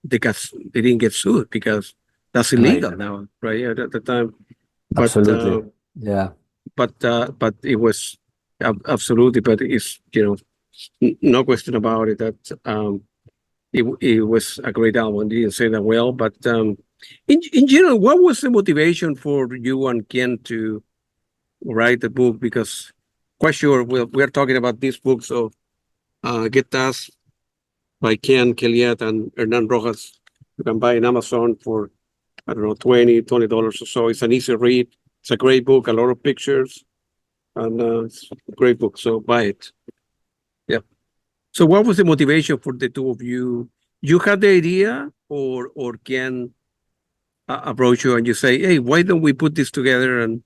didn't get sued because that's illegal now, right? At the time. But, absolutely. Yeah. But it was absolutely. But it's no question about it that it was a great album. They didn't say that well, but in general, what was the motivation for you and Ken to write the book? Because quite sure we're talking about this book, so Get Tasked by Ken Caillat and Hernan Rojas. You can buy in Amazon for, I don't know, $20 or so. It's an easy read. It's a great book, a lot of pictures, and it's a great book, so buy it. Yeah. So what was the motivation for the two of you? You had the idea, or Ken approach you and you say, hey, why don't we put this together? And,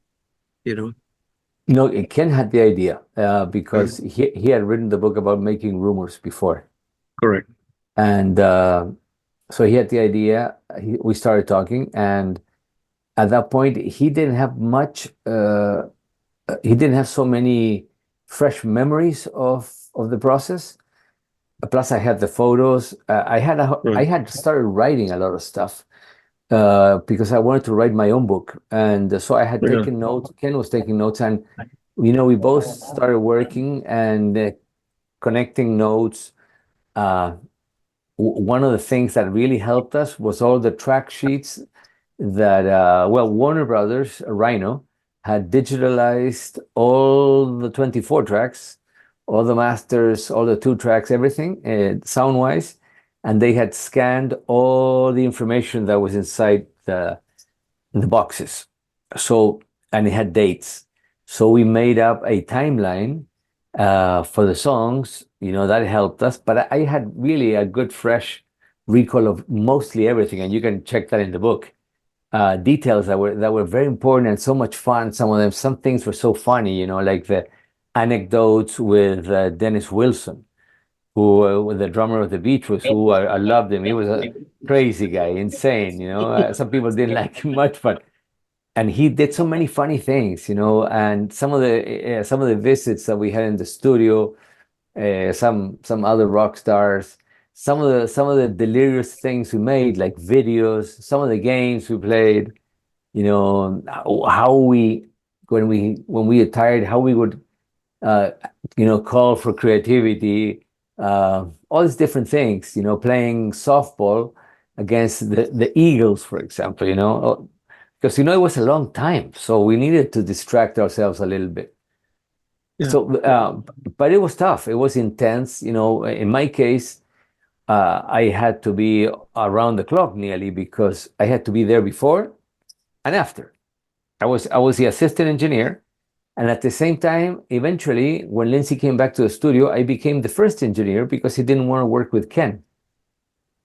No, Ken had the idea because he had written the book about making rumors before. Correct. And so he had the idea. We started talking, and at that point, he didn't have much. He didn't have so many fresh memories of the process. Plus, I had the photos. I had started writing a lot of stuff because I wanted to write my own book. And so I had Yeah. taken notes. Ken was taking notes, and we both started working and connecting notes. Uh, One of the things that really helped us was all the track sheets that Warner Brothers, Rhino, had digitalized all the 24 tracks, all the masters, all the 2 tracks, everything sound wise, and they had scanned all the information that was inside the boxes. So, and it had dates. So we made up a timeline for the songs. That helped us. But I had really a good, fresh recall of mostly everything, and you can check that in the book. Details that were very important and so much fun. Some of them, some things were so funny. Like the anecdotes with Dennis Wilson, who was the drummer of the Beatles, who I loved him. He was a crazy guy, insane. Some people didn't like him much, but and he did so many funny things, and some of the visits that we had in the studio, some other rock stars, some of the delirious things we made, like videos, some of the games we played, how we when we were tired, how we would uh, call for creativity, all these different things, playing softball against the Eagles, for example, because it was a long time, so we needed to distract ourselves a little bit. Yeah. So, but it was tough. It was intense. In my case, I had to be around the clock nearly because I had to be there before and after. I was the assistant engineer, and at the same time, eventually, when Lindsay came back to the studio, I became the first engineer because he didn't want to work with Ken.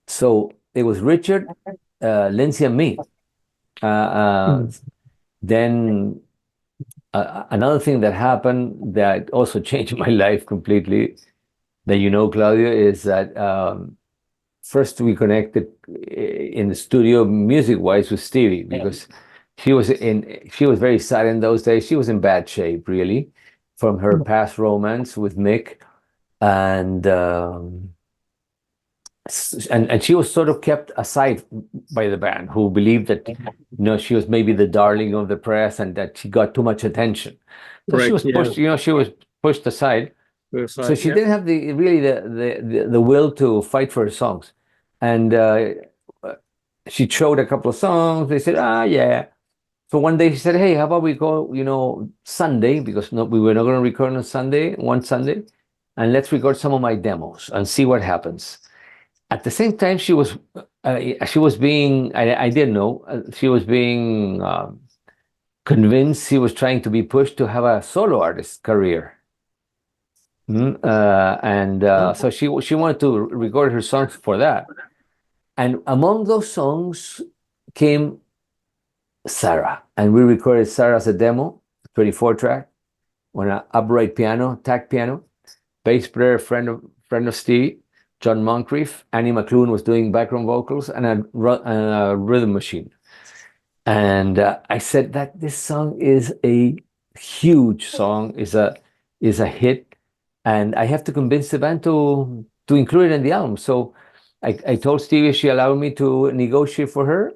So it was Richard, Lindsay, and me. Then another thing that happened that also changed my life completely, that Claudio, is that first we connected in the studio music-wise with Stevie, because she was very sad in those days. She was in bad shape, really, from her past romance with Mick, and and she was sort of kept aside by the band, who believed that she was maybe the darling of the press and that she got too much attention. So she Correct. was pushed. She was pushed aside. So she Yeah. didn't have the will to fight for her songs, and she showed a couple of songs. They said, yeah. So one day she said, hey, how about we go, Sunday, because we were not going to record on Sunday, one Sunday, and let's record some of my demos and see what happens. At the same time, she was being, I didn't know, she was being convinced, she was trying to be pushed to have a solo artist career. So she wanted to record her songs for that. And among those songs came Sarah, and we recorded Sarah as a demo, 24-track, on an upright piano, tack piano, bass player, friend of Stevie, John Moncrief. Annie McClune was doing background vocals, and a rhythm machine. And I said that this song is a huge song, is a hit, and I have to convince the band to include it in the album. So I told Stevie, she allowed me to negotiate for her,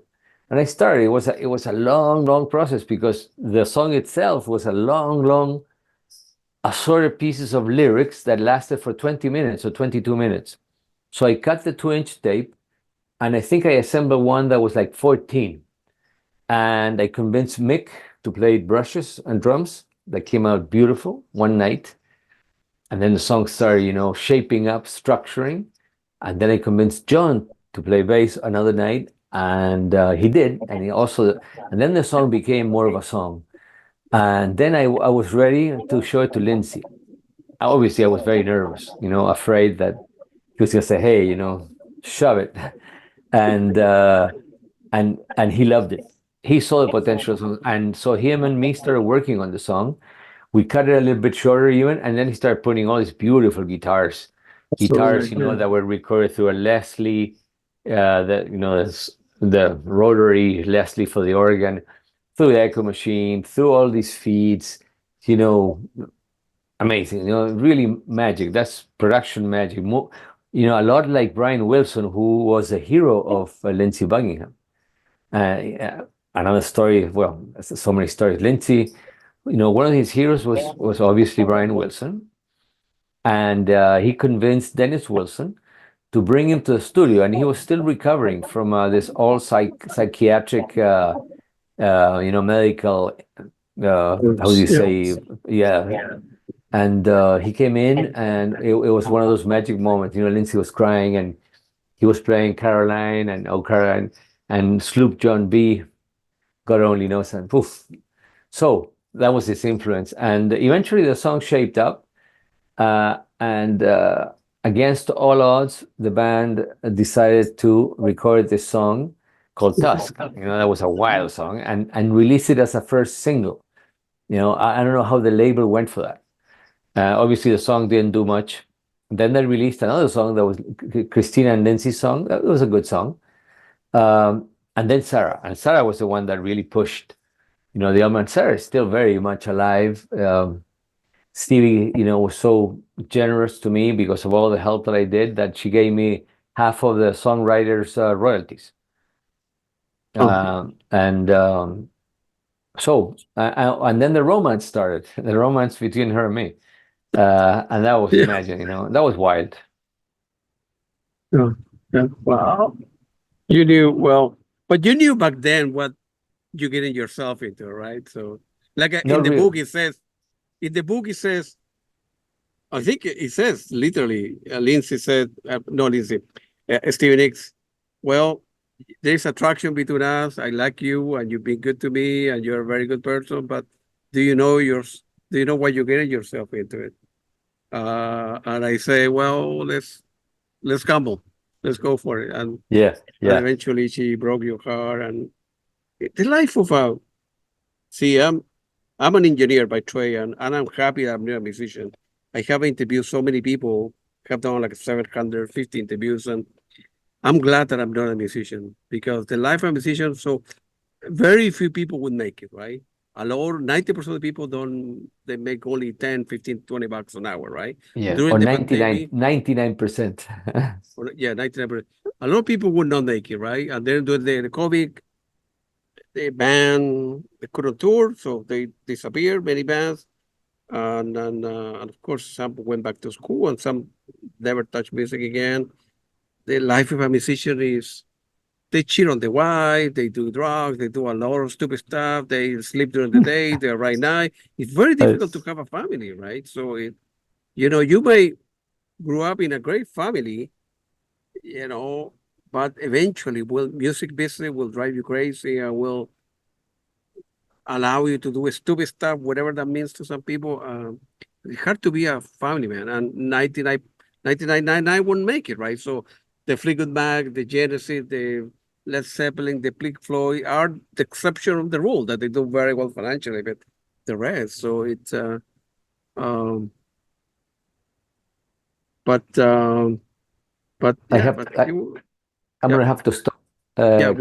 and I started. It was a long process, because the song itself was a long assorted pieces of lyrics that lasted for 20 minutes or 22 minutes. So I cut the 2-inch tape, and I think I assembled one that was like 14. And I convinced Mick to play brushes and drums. That came out beautiful one night. And then the song started, shaping up, structuring. And then I convinced John to play bass another night, and he did. And then the song became more of a song. And then I was ready to show it to Lindsay. Obviously, I was very nervous, afraid that he was going to say, hey, shove it. And he loved it. He saw the potential. And so him and me started working on the song. We cut it a little bit shorter even, and then he started putting all these beautiful guitars, that were recorded through a Leslie, the rotary Leslie for the organ, through the Echo Machine, through all these feeds, amazing, really magic. That's production magic. A lot like Brian Wilson, who was a hero of Lindsey Buckingham. Another story, well, so many stories. Lindsay, one of his heroes was obviously Brian Wilson, and he convinced Dennis Wilson to bring him to the studio, and he was still recovering from this all psychiatric, medical, how do you say, yeah. And he came in, and it was one of those magic moments. Lindsay was crying, and he was playing Caroline and Oh Caroline, and Sloop John B. God only knows, and poof. So that was his influence, and eventually the song shaped up, and against all odds, the band decided to record this song called Tusk. That was a wild song, and release it as a first single. I don't know how the label went for that. Obviously, the song didn't do much. Then they released another song that was Christina and Lindsay's song. That was a good song. And then Sarah. And Sarah was the one that really pushed, the album. And Sarah is still very much alive. Stevie, was so generous to me because of all the help that I did, that she gave me half of the songwriter's royalties. And then the romance started, the romance between her and me. And that was, imagine, that was wild. Wow. You knew, well, but you knew back then what you're getting yourself into, right? So, like in the book, it says, I think it says literally, Lindsay said, no, Lindsay, Stevie Nicks, well, there's attraction between us. I like you, and you've been good to me, and you're a very good person, but do you know what you're getting yourself into it? And I say, well, let's gamble. Let's go for it. And yeah. And eventually she broke your heart. And the life of I'm an engineer by trade, and I'm happy I'm not a musician. I have interviewed so many people, have done like 750 interviews, and I'm glad that I'm not a musician, because the life of a musician, so very few people would make it, right? A lot, 90% of the people they make only 10, 15, $20 an hour, right? Yeah, During or the 99%. Yeah, 99%. A lot of people would not make it, right? And then during the COVID, they couldn't tour, so they disappeared, many bands. And of course, some went back to school, and some never touched music again. The life of a musician is, they cheat on the wife, they do drugs, they do a lot of stupid stuff, they sleep during the day, they write night. It's very difficult to have a family, right? So, you may grow up in a great family, but eventually, music business will drive you crazy and will allow you to do stupid stuff, whatever that means to some people. It's hard to be a family man, and 99 wouldn't make it, right? So the Fleetwood Mac, the Genesis, the Led Zeppelin, the Pink Floyd are the exception of the rule, that they do very well financially, but the rest. So it's I'm gonna have to stop. We'll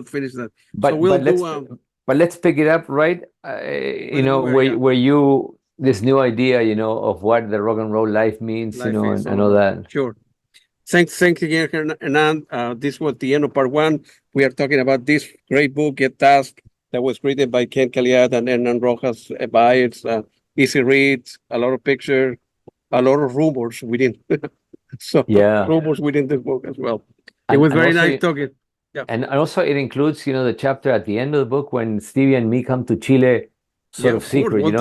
finish that. But let's pick it up, right? Where you, this new idea, of what the rock and roll life means, and all that. Sure. Thanks again, Hernan. This was the end of part one. We are talking about this great book, Get Tasked, that was written by Ken Caillat and Hernan Rojas. It's easy read, a lot of pictures, a lot of rumors within. Rumors within the book as well. It was very nice talking. Yeah. And also it includes, the chapter at the end of the book when Stevie and me come to Chile, sort of secret, in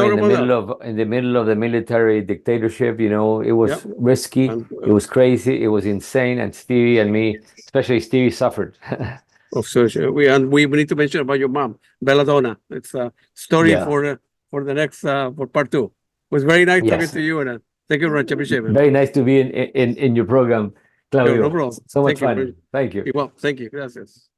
the middle of the military dictatorship. It was risky, it was crazy, it was insane, and Stevie and me, especially Stevie, suffered. We need to mention about your mom, Belladonna. It's a story for the next for part two. It was very nice talking to you, and thank you very much. Appreciate it. Very nice to be in your program, Claudio. No problem. So much fun. Thank you. Well, thank you. Gracias.